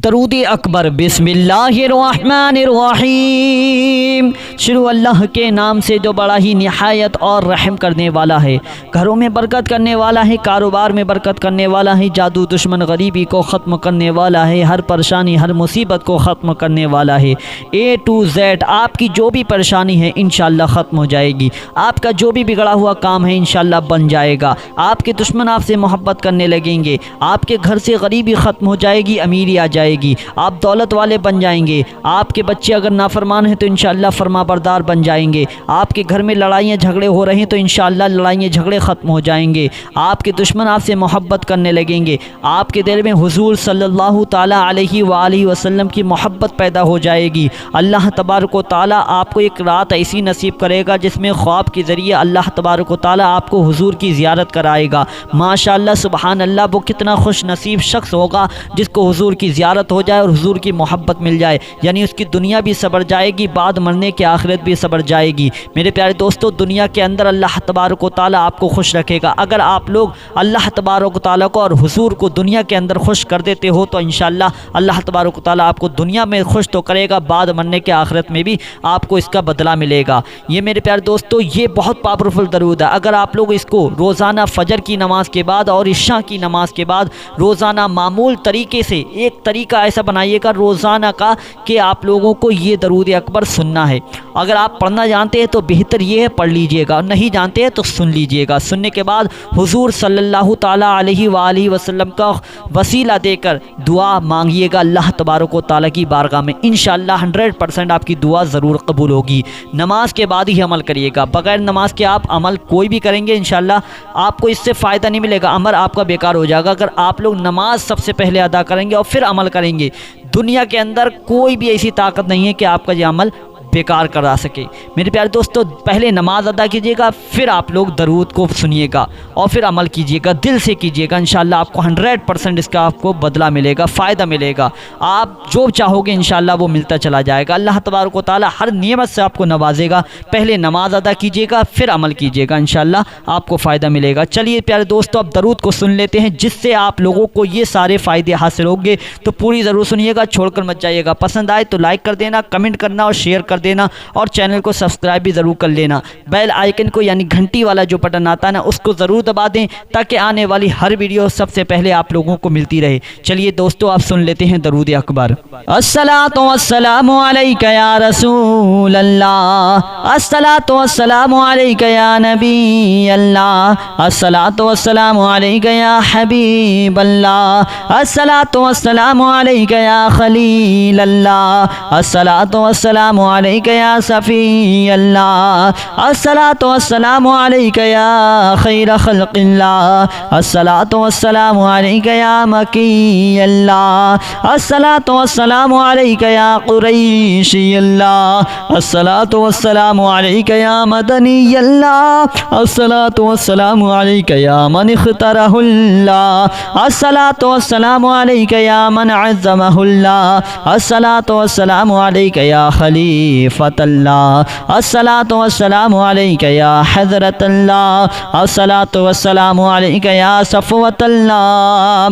दरूद अकबर। बिस्मिल्लाहिर्रहमानिर्रहीम। शुरू अल्लाह के नाम से जो बड़ा ही निहायत और रहम करने वाला है, घरों में बरकत करने वाला है, कारोबार में बरकत करने वाला है, जादू दुश्मन गरीबी को ख़त्म करने वाला है, हर परेशानी हर मुसीबत को ख़त्म करने वाला है। A to Z आपकी जो भी परेशानी है इंशाअल्लाह ख़त्म हो जाएगी। आपका जो भी बिगड़ा हुआ काम है इंशाअल्लाह बन जाएगा। आपके दुश्मन आपसे मोहब्बत करने लगेंगे। आपके घर से गरीबी ख़त्म हो जाएगी, अमीरी आ जाएगी। आप दौलत वाले बन जाएंगे। आपके बच्चे अगर नाफरमान हैं तो इंशाअल्लाह फरमाबरदार बन जाएंगे। आपके घर में लड़ाइयाँ झगड़े हो रहे हैं तो इंशाअल्लाह लड़ाइयाँ झगड़े ख़त्म हो जाएंगे। आपके दुश्मन आपसे मोहब्बत करने लगेंगे। आपके दिल में हुज़ूर सल्लल्लाहु ताला अलैहि वालैहि वसल्लम की मोहब्बत पैदा हो जाएगी। अल्लाह तबारक व तआला आपको एक रात ऐसी नसीब करेगा जिसमें ख्वाब के ज़रिए अल्लाह तबारक व तआला आपको हुज़ूर की ज़ियारत कराएगा। माशाअल्लाह सुबहान अल्लाह, वो कितना खुश नसीब शख्स होगा जिसको हुज़ूर की ज़ियारत हो जाए और हुज़ूर की मोहब्बत मिल जाए। यानी उसकी दुनिया भी सबर जाएगी, बाद मरने की आखिरत भी सबर जाएगी। मेरे प्यारे दोस्तों, दुनिया के अंदर अल्लाह तबारक व तआला आपको खुश रखेगा। अगर आप लोग अल्लाह तबारक व तआला को और हुज़ूर को दुनिया के अंदर खुश कर देते हो तो इंशाअल्लाह अल्लाह तबारक व तआला आपको दुनिया में खुश तो करेगा, बाद मरने के आखिरत में भी आपको इसका बदला मिलेगा। ये मेरे प्यारे दोस्तों, ये बहुत पावरफुल दरूद है। अगर आप लोग इसको रोज़ाना फ़जर की नमाज के बाद और इशा की नमाज के बाद रोज़ाना मामूल तरीके से, एक तरीका ऐसा बनाइएगा रोज़ाना का कि आप लोगों को ये दरूद अकबर सुनना है। अगर आप पढ़ना जानते हैं तो बेहतर ये है पढ़ लीजिएगा, नहीं जानते हैं तो सुन लीजिएगा। सुनने के बाद हुज़ूर सल्लल्लाहु ताला अलैहि वालैहि वसल्लम का वसीला देकर दुआ मांगिएगा अल्लाह तबारक व तआला की बारगाह में। इंशाअल्लाह 100% आपकी दुआ ज़रूर कबूल होगी। नमाज के बाद ही अमल करिएगा। बग़ैर नमाज के आप अमल कोई भी करेंगे इंशाअल्लाह आपको इससे फ़ायदा नहीं मिलेगा, अमल आपका बेकार हो जाएगा। अगर आप लोग नमाज सबसे पहले अदा करेंगे और फिर अमल करेंगे, दुनिया के अंदर कोई भी ऐसी ताकत नहीं है कि आपका ये अमल बेकार करा सके। मेरे प्यारे दोस्तों, पहले नमाज अदा कीजिएगा, फिर आप लोग दरूद को सुनिएगा और फिर अमल कीजिएगा, दिल से कीजिएगा। इंशाअल्लाह आपको 100% इसका आपको बदला मिलेगा, फ़ायदा मिलेगा। आप जो चाहोगे इंशाअल्लाह वो मिलता चला जाएगा। अल्लाह तबारक व तआला हर नेमत से आपको नवाजेगा। पहले नमाज अदा कीजिएगा, फिर अमल कीजिएगा, इंशाअल्लाह आपको फ़ायदा मिलेगा। चलिए प्यारे दोस्तों, अब दरूद को सुन लेते हैं जिससे आप लोगों को ये सारे फ़ायदे हासिल होंगे। तो पूरी ज़रूर सुनिएगा, छोड़कर मत जाइएगा। पसंद आए तो लाइक कर देना, कमेंट करना और शेयर कर देना और चैनल को सब्सक्राइब भी ज़रूर कर लेना। बेल आइकन को यानी घंटी वाला जो बटन आता है ना, उसको ज़रूर दबा दें ताकि आने वाली हर वीडियो सबसे पहले आप लोगों को मिलती रहे। चलिए दोस्तों, आप सुन लेते हैं दरूद अकबर। अस्सलातु वस्सलामु अलैका या रसूल अल्लाह, अस्सलातु वस्सलामु अलैका या नबी अल्लाह, अस्सलातु वस्सलामु अलैका या हबीब अल्लाह, अस्सलातु वस्सलामु अलैका या खलील अल्लाह, अस्सलातु वस्सलामु अलैका या सफ़ी अल्लाह, अस्सलातु वस्सलामु अलैका या खैर खल्क़िल्लाह, अस्सलातु वस्सलामु अलैका या मकी अल्लाह, अस्सलातु वस्सलामु अलैका या कुरैशी अल्लाह, अस्सलातु वस्सलामु अलैका या मदनी अल्लाह, अस्सलातु वस्सलामु अलैका या मन इख्तरहुल्लाह, अस्सलातु वस्सलामु अलैका या मन अज़्ज़महुल्लाह, अस्सलातु वस्सलामु अलैका या खलीफतल्लाह, अस्सलातु वस्सलामु अलैका या हज़रतल्लाह, अस्सलातु वस्सलामु अलैका या सफ़वतल्लाह,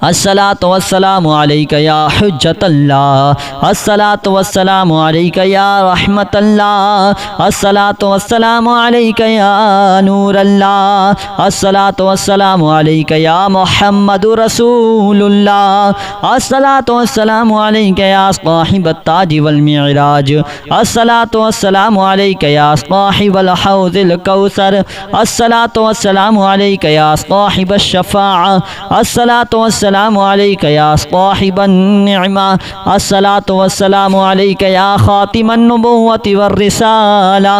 अस्सलातु वस्सलामु अलैका या हुज्जतल्लाह, अस्सलातु वस्सलामु अलैका या रहमतल्लाह, अस्सलातु वस्सलामु अलैका या नूरल्लाह, अस्सलातु वस्सलामु अलैका या मुहम्मदुर रसूलुल्लाह, अस्सलातु वस्सलामु अलैका या साहिबत ताज वल मिअराज, अस्सलातु वस्सलामु अलैका या साहिबल हौज़िल कौसर, अस्सलातु वस्सलामु अलैका या साहिबश शफ़ाअ, अस्सलातु वस्सलामु अलैका या साहिबन निअमा, अस्सलातु वस्सलामु अलैका या खातिमन नबुव्वति वर रिसाला,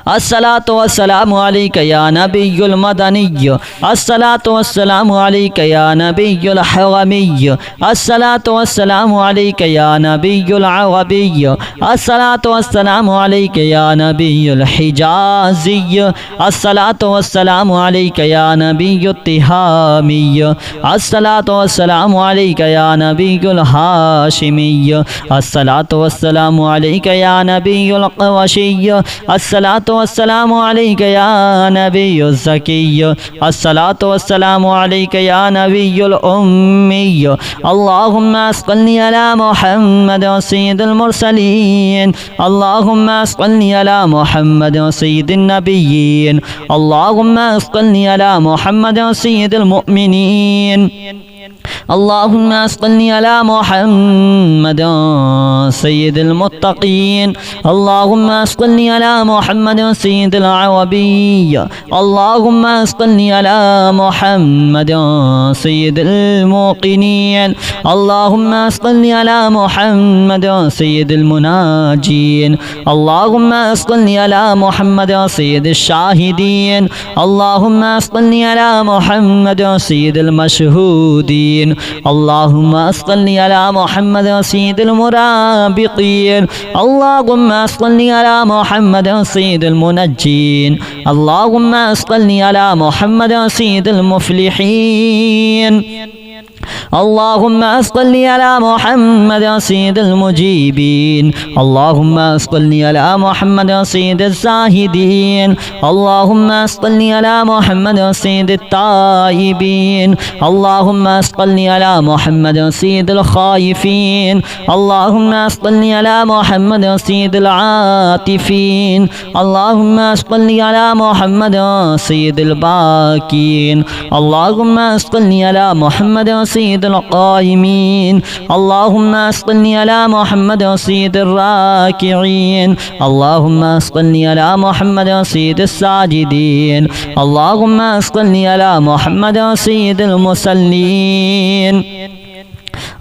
अस्सलातु वस्सलामु अलैका या नबियुल मदनी, अस्सलातु वस्सलामु अलैका या नबियुल हरमी, अस्सलातु वस्सलामु अलैका या नबियुल अरबी, अस्सलातु वस्सलामु अलैका या नबियुल हिजाज़ी, अस्सलातु वस्सलामु अलैका या नबियुत तिहामी, अस्सलातु वस्सलामु अलैका या नबियुल हाशिमी, अस्सलातु वस्सलामु अलैका या नबियुल क़ुरैशी, अस्सलातु वस्सलामु अलैका या नबिय्युज़ ज़किय्य अस्सलातु वस्सलामु अलैका या नबिय्युल उम्मिय्य अल्लाहुम्मा सल्लि अला मुहम्मद सय्यिदिल मुरसलीन अल्लाहुम्मा सल्लि अला मुहम्मद सय्यिदिन नबिय्यीन अल्लाहुम्मा सल्लि अला मुहम्मद सय्यिदिल मुमिनीन अल्लाहुम्मा सल्लि अला मुहम्मद सय्यिदिल मुत्तक़ीन अल्लाहुम्मा सल्लि अला मुहम्मद सय्यिदिल अरबिय्य अल्लाहुम्मा सल्लि अला मुहम्मद सय्यिदिल मुक़िनीन अल्लाहुम्मा सल्लि अला मुहम्मद सय्यिदिल मुनाजीन अल्लाहुम्मा सल्लि अला मुहम्मद सय्यिदिश शाहिदीन अल्लाहुम्मा सल्लि अला मुहम्मद सय्यिदिल मशहूदीन अल्लाहुम्मा सल्लि अला मुहम्मद सय्यिदिल मुराबिकीन अल्लाहुम्मा सल्लि अला मुहम्मद सय्यिदिल मुनज्जीन अल्लाहुम्मा सल्लि अला मुहम्मद सय्यिदिल मुफ्लिहीन अल्लाहुम्मा सल्लि अला मुहम्मद सय्यिदिल मुजीबीन अल्लाहुम्मा सल्लि अला मुहम्मद सय्यिदिज़ ज़ाहिदीन अल्लाहुम्मा सल्लि अला मुहम्मद सय्यिदित ताइबीन अल्लाहुम्मा सल्लि अला मुहम्मद सय्यिदिल खाइफीन अल्लाहुम्मा सल्लि अला मुहम्मद सय्यिदिल आतिफीन अल्लाहुम्मा सल्लि अला मुहम्मद सय्यिदिल बाकीन अल्लाहुम्मा सल्लि अला मुहम्मद सय्यिदिल क़ाइमीन अल्लाहुम्मा सल्लि अला मुहम्मद सय्यिदिर राकिईन अल्लाहुम्मा सल्लि अला मुहम्मद सय्यिदिस साजिदीन अल्लाहुम्मा सल्लि अला मुहम्मद सय्यिदिल मुसल्लीन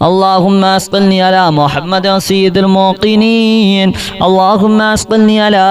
अल्लाहुम्मा सल्लि अला मुहम्मद सय्यिदिल मुक़िनीन अल्लाहुम्मा सल्लि अला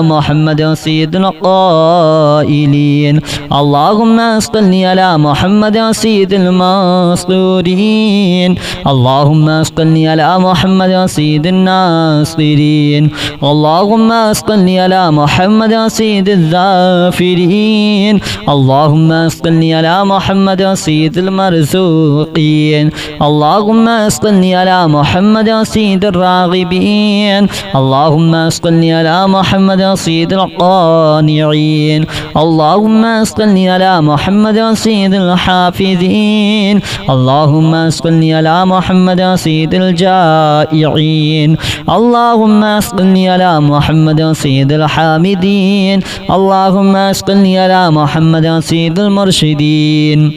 मुहम्मद सय्यिदिल क़ाइलीन अल्लाहुम्मा सल्लि अला मुहम्मद सय्यिदिल मस्रूरीन अल्लाहुम्मा सल्लि अला मुहम्मद सय्यिदिन नासिरीन अल्लाहुम्मा सल्लि अला मुहम्मद सय्यिदिज़ ज़ाफ़िरीन अल्लाहुम्मा सल्लि अला मुहम्मद सय्यिदिल मरज़ूक़ीन अल्लाहुम्मा सल्लि अला मुहम्मद सय्यिदिर राग़िबीन अल्लाहुम्मा सल्लि अला मुहम्मद सय्यिदिल क़ानिईन अल्लाहुम्मा सल्लि अला मुहम्मद सय्यिदिल हाफ़िज़ीन अल्लाहुम्मा सल्लि अला मुहम्मद सय्यिदिल जाइईन अल्लाहुम्मा सल्लि अला मुहम्मद सय्यिदिल हामिदीन अल्लाहुम्मा सल्लि अला मुहम्मद सय्यिदिल मुरशिदीन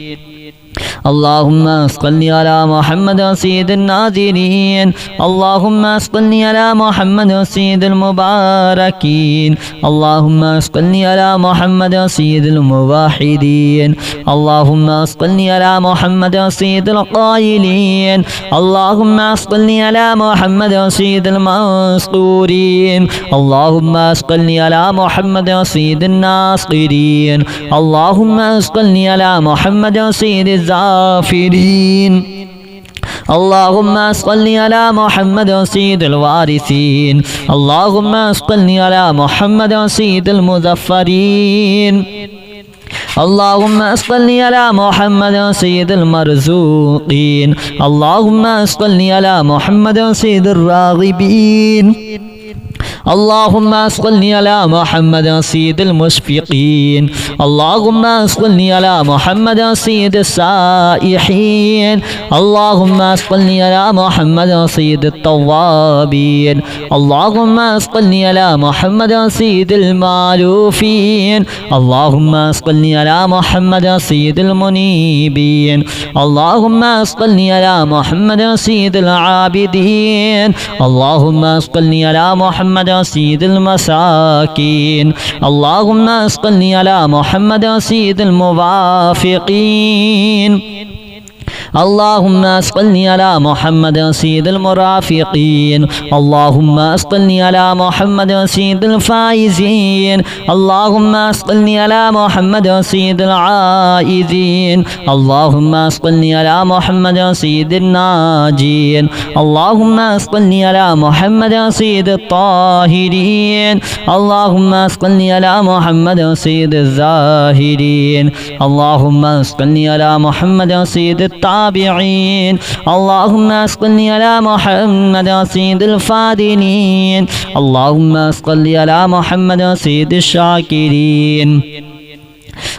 अल्लाहुम्मा सल्लि अला मुहम्मद सय्यिदिन नाज़िरीन अल्लाहुम्मा सल्लि अला मुहम्मद सय्यिदिल मुबारकीन अल्लाहुम्मा सल्लि अला मुहम्मद सय्यिदिल मुवाहिदीन अल्लाहुम्मा सल्लि अला मुहम्मद सय्यिदिल क़ाइलीन अल्लाहुम्मा सल्लि अला मुहम्मद सय्यिदिल मस्रूरीन अल्लाहुम्मा सल्लि अला मुहम्मद सय्यिदिन नासिरीन अल्लाहुम्मा सल्लि अला मुहम्मद सय्यिदिज़ ज़ाफ़िरीन अल्लाहुम्मा सल्लि अला मुहम्मद सय्यिदिल वारिसीन अल्लाहुम्मा सल्लि अला मुहम्मद सय्यिदिल मुज़फ़्फ़रीन अल्लाहुम्मा सल्लि अला मुहम्मद सय्यिदिल मरज़ूक़ीन अल्लाहुम्मा सल्लि अला मुहम्मद सय्यिदिर राग़िबीन अल्लाहुम्मा सल्लि अला मुहम्मद सय्यिदिल मुशफ़िक़ीन अल्लाहुम्मा सल्लि अला मुहम्मद सय्यिदिस साइहीन अल्लाहुम्मा सल्लि अला मुहम्मद सय्यिदित तव्वाबीन अल्लाहुम्मा सल्लि अला मुहम्मद सय्यिदिल मारूफ़ीन अल्लाहुम्मा सल्लि अला मुहम्मद सय्यिदिल मुनीबीन अल्लाहुम्मा सल्लि अला मुहम्मद सय्यिदिल आबिदीन अल्लाहुम्मा सल्लि अला मुहम्मद सय्यिदिल मसाकीन अल्लाहुम्मा सल्लि अला मुहम्मद सय्यिदिल मुवाफ़िक़ीन अल्लाहुम्मा सल्लि अला मुहम्मद सय्यिदिल मुराफ़िक़ीन अल्लाहुम्मा सल्लि अला मुहम्मद सय्यिदिल फ़ाइज़ीन अल्लाहुम्मा सल्लि अला मुहम्मद सय्यिदिल आइज़ीन अल्लाहुम्मा सल्लि अला मुहम्मद सय्यिदिन नाजीन अल्लाहुम्मा सल्लि अला मुहम्मद सय्यिदित ताहिरीन अल्लाहुम्मा सल्लि अला मुहम्मद सय्यिदिज़ ज़ाहिरीन अल्लाहुम्मा सल्लि अला मुहम्मद सय्यिदित التابعين اللهم صل على محمد سيد الفاضلين اللهم صل على محمد سيد الشاكرين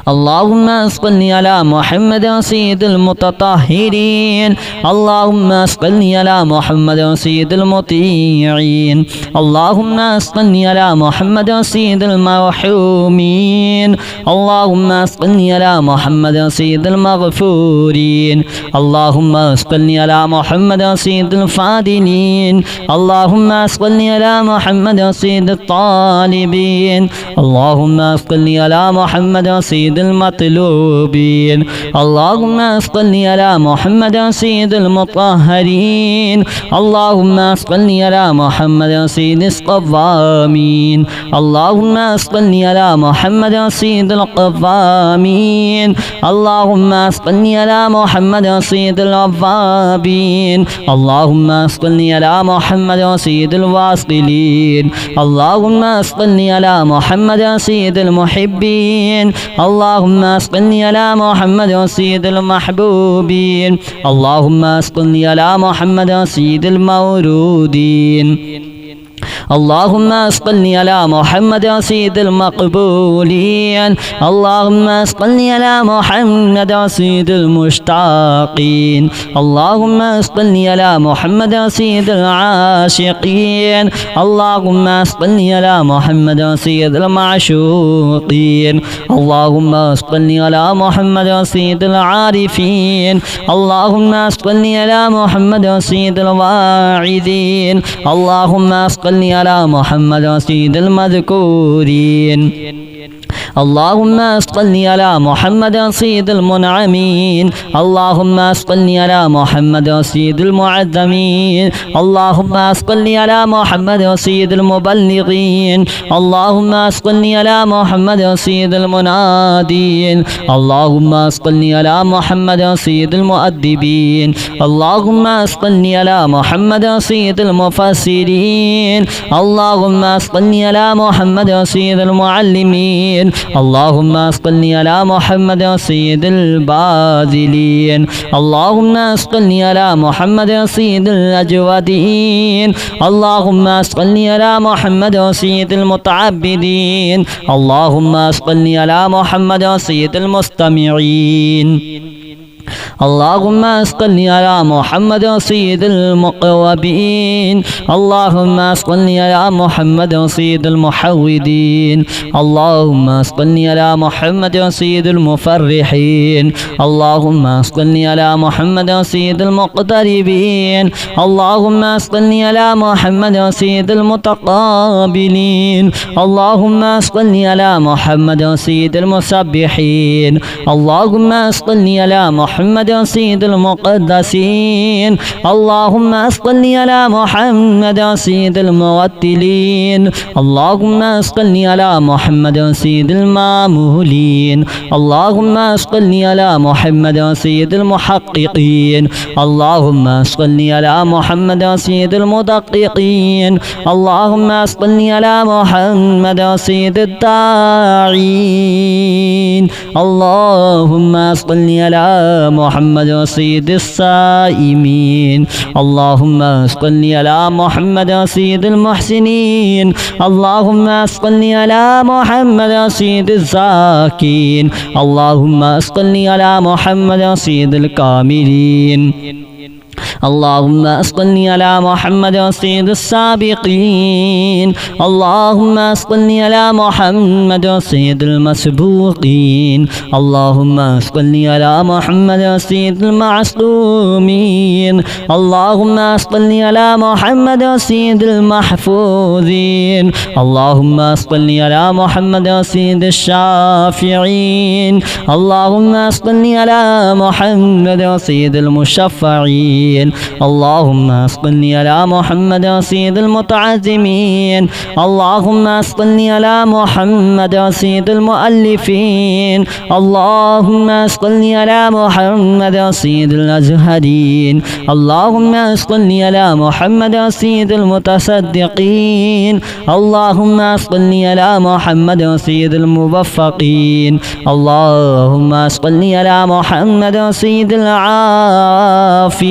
اللهم صل على محمد سيد المتطهرين اللهم صل على محمد سيد المطيعين اللهم صل على محمد سيد المرحومين اللهم صل على محمد سيد المغفورين اللهم صل على محمد سيد الفاضلين اللهم صل على محمد سيد الطالبين اللهم صل على محمد سيد المطلوبين اللهم صل على محمد سيد المطهرين اللهم صل على محمد سيد القوامين اللهم صل على محمد سيد القوامين اللهم صل على محمد سيد الأوابين اللهم صل على محمد سيد الواصلين اللهم صل على محمد سيد المحبين اللهم صل على محمد سيد المحبوبين اللهم صل على محمد سيد المورودين اللهم صل على محمد سيد المقبولين اللهم صل على محمد سيد المشتاقين اللهم صل على محمد سيد العاشقين اللهم صل على محمد سيد المعشوقين اللهم صل على محمد سيد العارفين اللهم صل على محمد سيد الواعظين اللهم صل على محمد سيد المذكورين اللهم صل على محمد سيد المنعمين اللهم صل على محمد سيد المعظمين اللهم صل على محمد سيد المبلغين اللهم صل على محمد سيد المنادين اللهم صل على محمد سيد المؤدبين اللهم صل على محمد سيد المفسرين اللهم صل على محمد سيد المعلمين اللهم صل على محمد سيد الباذلين اللهم صل على محمد سيد الأجودين اللهم صل على محمد سيد المتعبدين اللهم صل على محمد سيد المستمعين اللهم صل على محمد سيد المقربين اللهم صل على محمد سيد المحودين اللهم صل على محمد سيد المفرحين اللهم صل على محمد سيد المقتربين اللهم صل على محمد سيد المتقابلين اللهم صل على محمد سيد المسبحين اللهم صل على محمد سيد المقدسين اللهم صل على محمد سيد المرتلين اللهم صل على محمد سيد المامولين اللهم صل على محمد سيد المحققين اللهم صل على محمد سيد المدققين اللهم صل على محمد سيد الداعين اللهم صل على محمد سيد الصائمين اللهم صل على محمد سيد المحسنين اللهم صل على محمد سيد الزاكين اللهم صل على محمد سيد الكاملين اللهم صل على محمد سيد السابقين اللهم صل على محمد سيد المسبوقين اللهم صل على محمد سيد المعصومين اللهم صل على محمد سيد المحفوظين اللهم صل على محمد سيد الشافعين اللهم صل على محمد سيد المشفعين اللهم صل على محمد سيد المتعزمين اللهم صل على محمد سيد المؤلفين اللهم صل على محمد سيد الأزهرين اللهم صل على محمد سيد المتصدقين اللهم صل على محمد سيد الموفقين اللهم صل على محمد سيد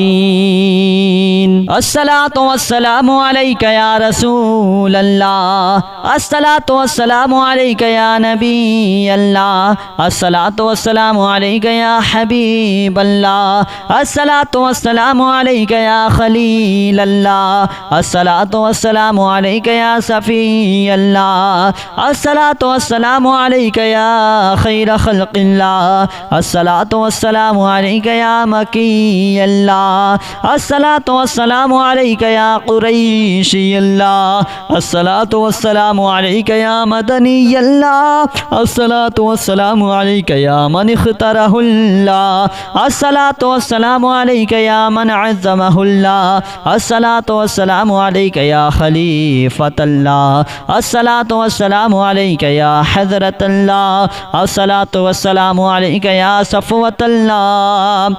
العافين الصلاة والسلام عليك يا رسول الله الصلاة والسلام عليك يا نبي الله الصلاة والسلام عليك يا حبيب الله الصلاة والسلام عليك يا خليل الله الصلاة والسلام عليك يا صفي الله الصلاة والسلام عليك يا خير خلق الله الصلاة والسلام عليك يا مكي الله الصلاة والسلام عليك يا قريشي الله الصلاة والسلام عليك يا مدني الله الصلاة والسلام عليك يا من اختاره الله الصلاة والسلام عليك يا من عظمه الله الصلاة والسلام عليك يا خليفة الله الصلاة والسلام عليك يا حضرة الله الصلاة والسلام عليك يا صفوة الله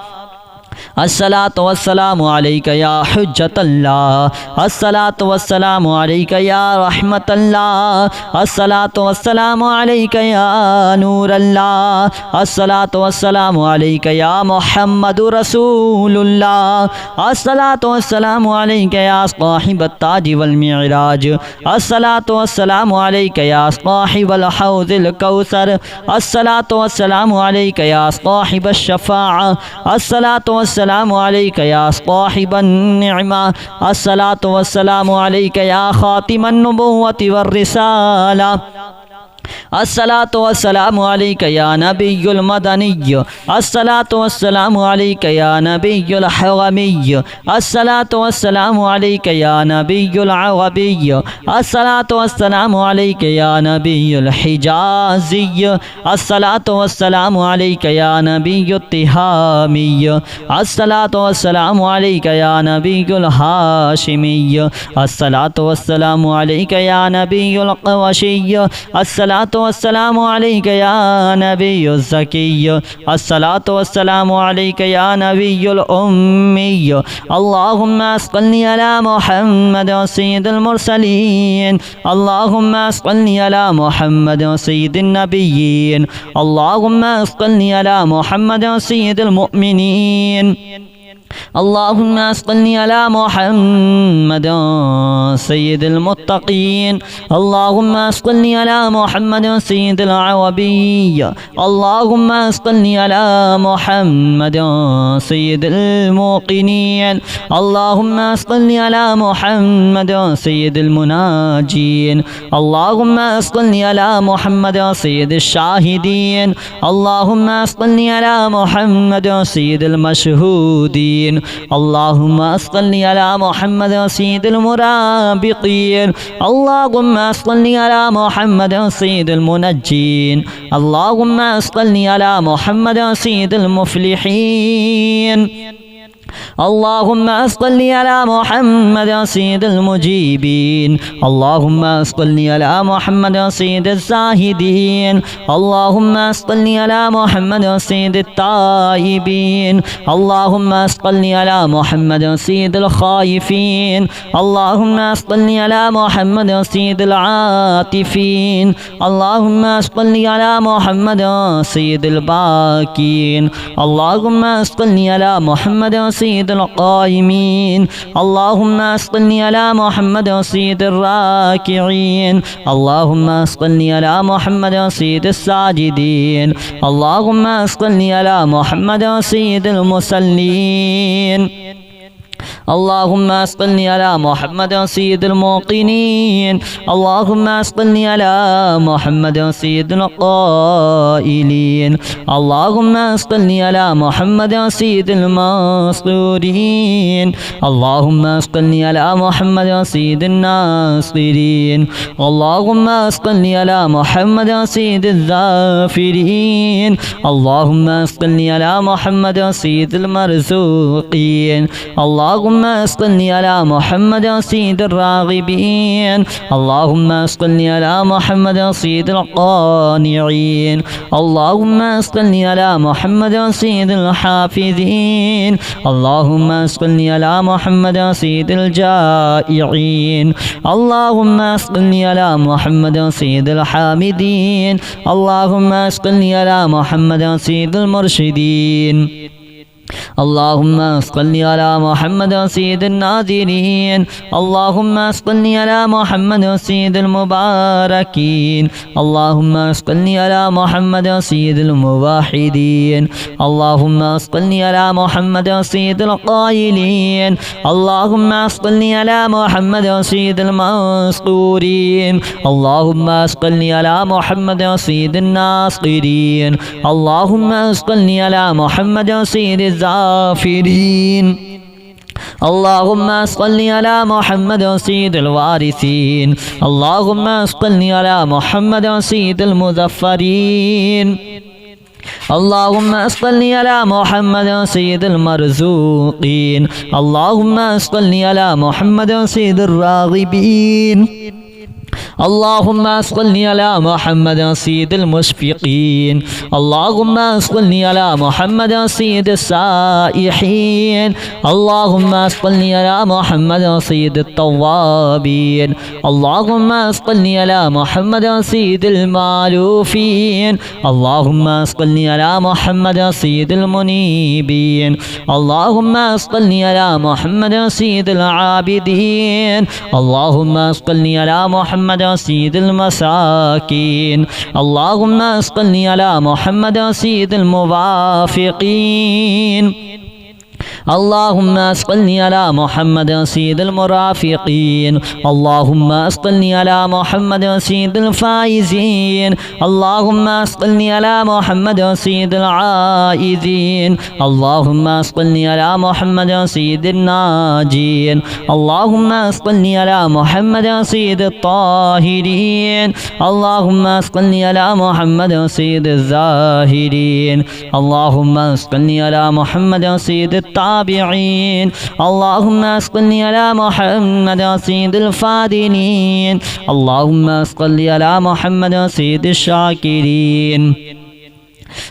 الصلاة والسلام عليك يا حجة الله الصلاة والسلام عليك يا رحمة الله الصلاة والسلام عليك يا نور الله الصلاة والسلام عليك يا محمد رسول الله الصلاة والسلام عليك يا صاحب التاج والمعراج الصلاة والسلام عليك يا صاحب الحوض الكوثر الصلاة والسلام عليك يا صاحب الشفاعة الصلاة والسلام عليك يا صاحب النعمة الصلاة والسلام عليك يا خاتم النبوة والرسالة الصلاة والسلام عليك يا نبي المدني الصلاة والسلام عليك يا نبي الحرمي الصلاة والسلام عليك يا نبي العربي الصلاة والسلام عليك يا نبي الحجازي الصلاة والسلام عليك يا نبي التهامي الصلاة والسلام عليك يا نبي الهاشمي الصلاة والسلام عليك يا نبي القرشي الصلاة والسلام عليك يا نبي الزكي الصلاة والسلام عليك يا نبي الأمي اللهم صل على محمد سيد المرسلين اللهم صل على محمد سيد النبيين اللهم صل على محمد سيد المؤمنين اللهم صل على محمد سيد المتقين اللهم صل على محمد سيد العربي اللهم صل على محمد سيد الموقنين اللهم صل على محمد سيد المناجين اللهم صل على محمد سيد الشاهدين اللهم صل على محمد سيد المشهودين اللهم صل على محمد سيد المرابطين اللهم صل على محمد سيد المنجين اللهم صل على محمد سيد المفلحين اللهم صل على محمد سيد المجيبين اللهم صل على محمد سيد الزاهدين اللهم صل على محمد سيد التائبين اللهم صل على محمد سيد الخائفين اللهم صل على محمد سيد العاطفين اللهم صل على محمد سيد الباكين اللهم صل على محمد سيد القائمين اللهم صل على محمد سيد الراكعين اللهم صل على محمد سيد الساجدين اللهم صل على محمد سيد المصلين اللهم صل على محمد سيد الموقنين اللهم صل على محمد سيد القائلين اللهم صل على محمد سيد المنصورين اللهم صل على محمد سيد الناصرين اللهم صل على محمد سيد الظافرين اللهم صل على محمد سيد المرزوقين اللهم صل على محمد سيد الراغبين اللهم صل على محمد سيد القانعين اللهم صل على محمد سيد الحافظين اللهم صل على محمد سيد الجائعين اللهم صل على محمد سيد الحامدين اللهم صل على محمد سيد المرشدين اللهم صل على محمد سيد الناذرين اللهم صل على محمد سيد المباركين اللهم صل على محمد سيد الموحدين اللهم صل على محمد سيد القائلين اللهم صل على محمد سيد المنصورين اللهم صل على محمد سيد الناصرين اللهم صل على محمد سيد الظافرين اللهم صل على محمد سيد الوارثين اللهم صل على محمد سيد المظفرين اللهم صل على محمد سيد المرزوقين اللهم صل على محمد سيد الراغبين اللهم صل على محمد سيد المشفقين اللهم صل على محمد سيد السائحين اللهم صل على محمد سيد التوابين اللهم صل على محمد سيد المعلوفين اللهم صل على محمد سيد المنيبين اللهم صل على محمد سيد العابدين اللهم صل على محمد سيد المساكين اللهم صل على محمد سيد الموافقين اللهم صل على محمد سيد المرافقين اللهم صل على محمد سيد الفائزين اللهم صل على محمد سيد العائذين اللهم صل على محمد سيد الناجين اللهم صل على محمد سيد الطاهرين اللهم صل على محمد سيد الزاهرين اللهم صل على محمد سيد التابعين اللهم صل على محمد سيد الفاضلين اللهم صل على محمد سيد الشاكرين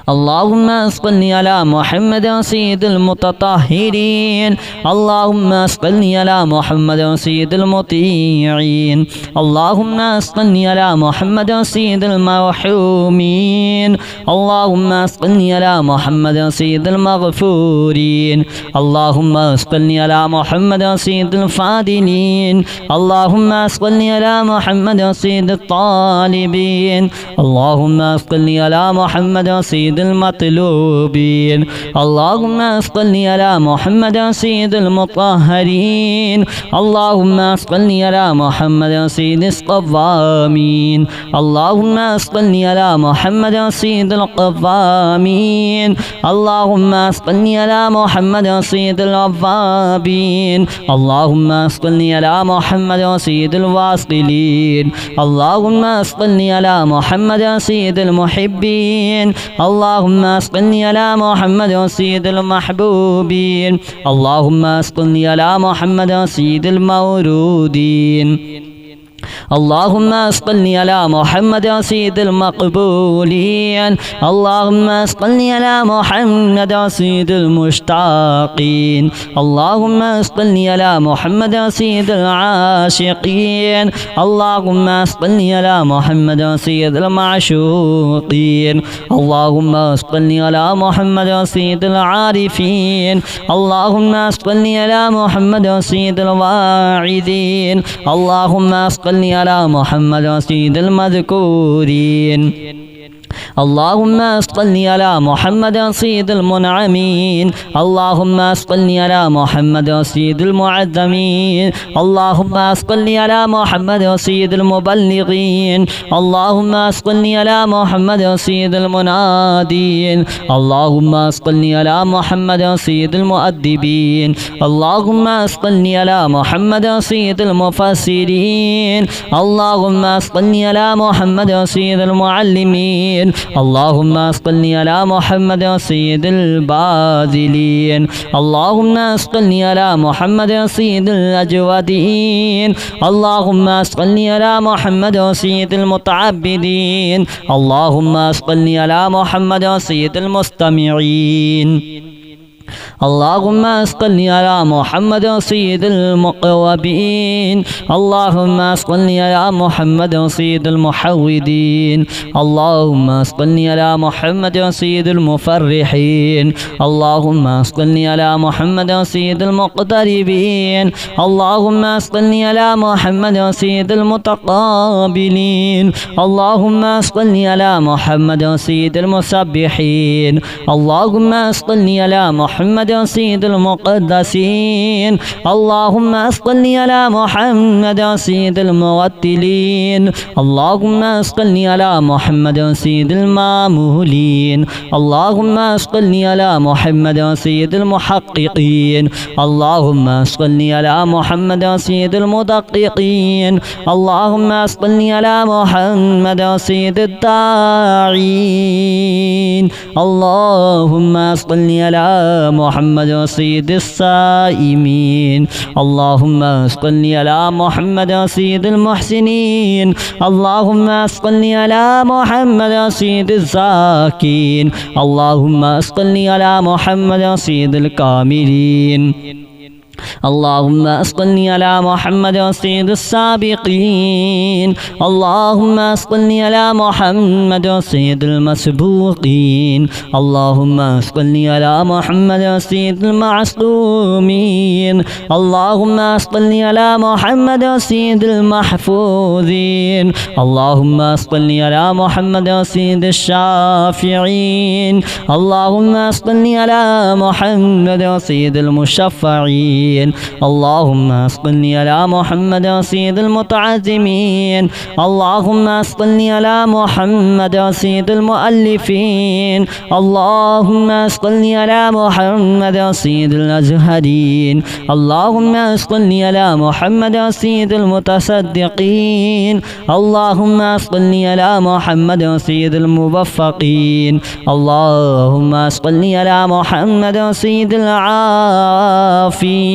اللهم صل على محمد سيد المتطهرين اللهم صل على محمد سيد المطيعين اللهم صل على محمد سيد المرحومين اللهم صل على محمد سيد المغفورين اللهم صل على محمد سيد الفاضلين اللهم صل على محمد سيد الطالبين اللهم صل على محمد سيد المطلوبين اللهم صل على محمد سيد المطهرين اللهم صل على محمد سيد القوامين اللهم صل على محمد سيد القوامين اللهم صل على محمد سيد الأوابين اللهم صل على محمد سيد الواصلين اللهم صل على محمد سيد المحبين اللهم صل على محمد سيد المحبوبين اللهم صل على محمد سيد المورودين اللهم صل على محمد سيد المقبولين اللهم صل على محمد سيد المشتاقين اللهم صل على محمد سيد العاشقين اللهم صل على محمد سيد المعشوقين اللهم صل على محمد سيد العارفين اللهم صل على محمد سيد الواعظين اللهم صل على محمد سيد المذكورين اللهم صل على محمد سيد المنعمين اللهم صل على محمد سيد المعظمين اللهم صل على محمد سيد المبلغين اللهم صل على محمد سيد المنادين اللهم صل على محمد سيد المؤدبين اللهم صل على محمد سيد المفسرين اللهم صل على محمد سيد المعلمين اللهم صل على محمد سيد الباذلين اللهم صل على محمد سيد الأجودين اللهم صل على محمد سيد المتعبدين اللهم صل على محمد سيد المستمعين اللهم صل على محمد سيد المقربين اللهم صل على محمد سيد المحودين اللهم صل على محمد سيد المفرحين اللهم صل على محمد سيد المقتربين اللهم صل على محمد سيد المتقابلين اللهم صل على محمد سيد المسبحين اللهم صل على محمد سيد المقدسين اللهم صل على محمد سيد المرتلين اللهم صل على محمد سيد المامولين اللهم صل على محمد سيد المحققين اللهم صل على محمد سيد المدققين اللهم صل على محمد سيد الداعين اللهم صل على محمد سيد الصائمين اللهم صل على محمد سيد المحسنين اللهم صل على محمد سيد الزاكين اللهم صل على محمد سيد الكاملين اللهم صل على محمد سيد السابقين اللهم صل على محمد سيد المسبوقين اللهم صل على محمد سيد المعصومين اللهم صل على محمد سيد المحفوظين اللهم صل على محمد سيد الشافعين اللهم صل على محمد سيد المشفعين اللهم صل على محمد سيد المتعزمين اللهم صل على محمد سيد المؤلفين اللهم صل على محمد سيد الأزهرين اللهم صل على محمد سيد المتصدقين اللهم صل على محمد سيد الموفقين اللهم صل على محمد سيد العافين